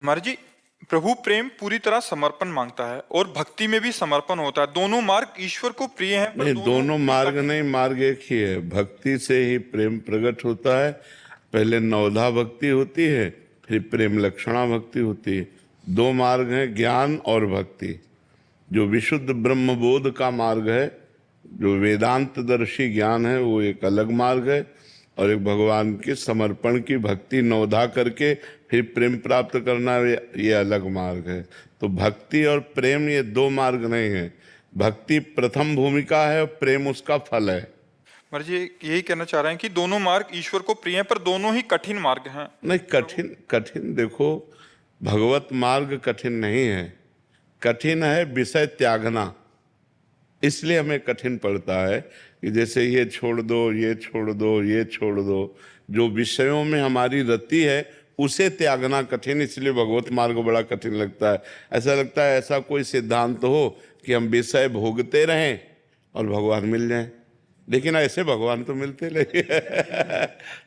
महाराज जी, प्रभु प्रेम पूरी तरह समर्पण मांगता है और भक्ति में भी समर्पण होता है। दोनों मार्ग ईश्वर को प्रिय हैं, पर नहीं, दोनों भी मार्ग कठिन। नहीं, मार्ग एक ही है। भक्ति से ही प्रेम प्रकट होता है। पहले नवधा भक्ति होती है, फिर प्रेम लक्षणा भक्ति होती है। दो मार्ग हैं, ज्ञान और भक्ति। जो विशुद्ध ब्रह्मबोध का मार्ग है, जो वेदांत दर्शी ज्ञान है, वो एक अलग मार्ग है। और एक भगवान के समर्पण की भक्ति नवधा करके फिर प्रेम प्राप्त करना, ये अलग मार्ग है। तो भक्ति और प्रेम ये दो मार्ग नहीं है। भक्ति प्रथम भूमिका है और प्रेम उसका फल है। महाराज जी यही कहना चाह रहे हैं कि दोनों मार्ग ईश्वर को प्रिय हैं, पर दोनों ही कठिन मार्ग हैं। नहीं, कठिन कठिन देखो, भगवत मार्ग कठिन नहीं है। कठिन है विषय त्यागना, इसलिए हमें कठिन पड़ता है कि जैसे ये छोड़ दो, ये छोड़ दो, ये छोड़ दो। जो विषयों में हमारी रति है उसे त्यागना कठिन, इसलिए भगवत मार्ग बड़ा कठिन लगता है। ऐसा लगता है ऐसा कोई सिद्धांत हो कि हम विषय भोगते रहें और भगवान मिल जाएं, लेकिन ऐसे भगवान तो मिलते नहीं।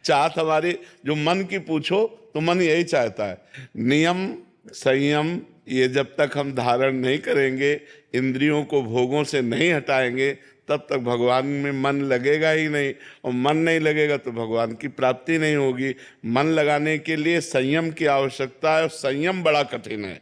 चाहत हमारी जो मन की पूछो तो मन यही चाहता है, नियम संयम ये जब तक हम धारण नहीं करेंगे, इंद्रियों को भोगों से नहीं हटाएंगे, तब तक भगवान में मन लगेगा ही नहीं। और मन नहीं लगेगा तो भगवान की प्राप्ति नहीं होगी। मन लगाने के लिए संयम की आवश्यकता है और संयम बड़ा कठिन है।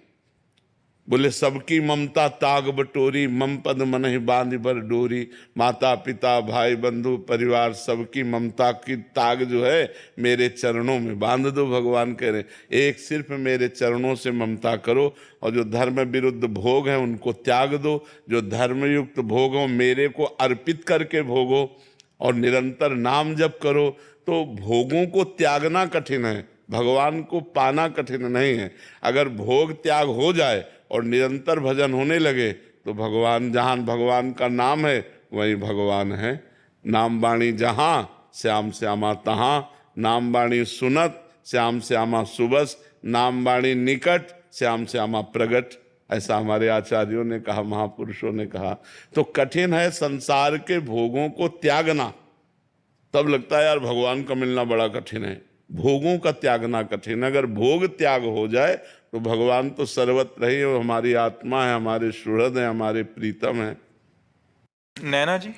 बोले सबकी ममता ताग बटोरी, मम पद मन ही बांध भर डोरी। माता पिता भाई बंधु परिवार सबकी ममता की ताग जो है मेरे चरणों में बांध दो। भगवान कह रहे एक सिर्फ मेरे चरणों से ममता करो, और जो धर्म विरुद्ध भोग हैं उनको त्याग दो। जो धर्मयुक्त भोग हो मेरे को अर्पित करके भोगो और निरंतर नाम जप करो। तो भोगों को त्यागना कठिन है, भगवान को पाना कठिन नहीं है। अगर भोग त्याग हो जाए और निरंतर भजन होने लगे तो भगवान, जहाँ भगवान का नाम है वहीं भगवान है। नाम बाणी जहाँ श्याम श्यामा तहाँ, नाम बाणी सुनत श्याम श्यामा सुबस, नाम बाणी निकट श्याम श्यामा प्रगट। ऐसा हमारे आचार्यों ने कहा, महापुरुषों ने कहा। तो कठिन है संसार के भोगों को त्यागना। तब लगता है यार भगवान का मिलना बड़ा कठिन है। भोगों का त्यागना कठिन। अगर भोग त्याग हो जाए तो भगवान तो सर्वत्र ही, वो हमारी आत्मा है, हमारे सुहृद है, हमारे प्रीतम है। नैना जी,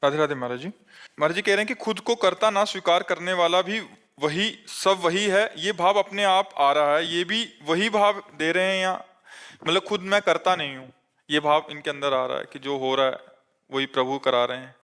राधे राधे। महाराज जी, महाराज जी कह रहे हैं कि खुद को कर्ता ना स्वीकार करने वाला भी वही, सब वही है। ये भाव अपने आप आ रहा है, ये भी वही भाव दे रहे हैं, या मतलब खुद मैं करता नहीं हूँ, ये भाव इनके अंदर आ रहा है कि जो हो रहा है वही प्रभु करा रहे हैं।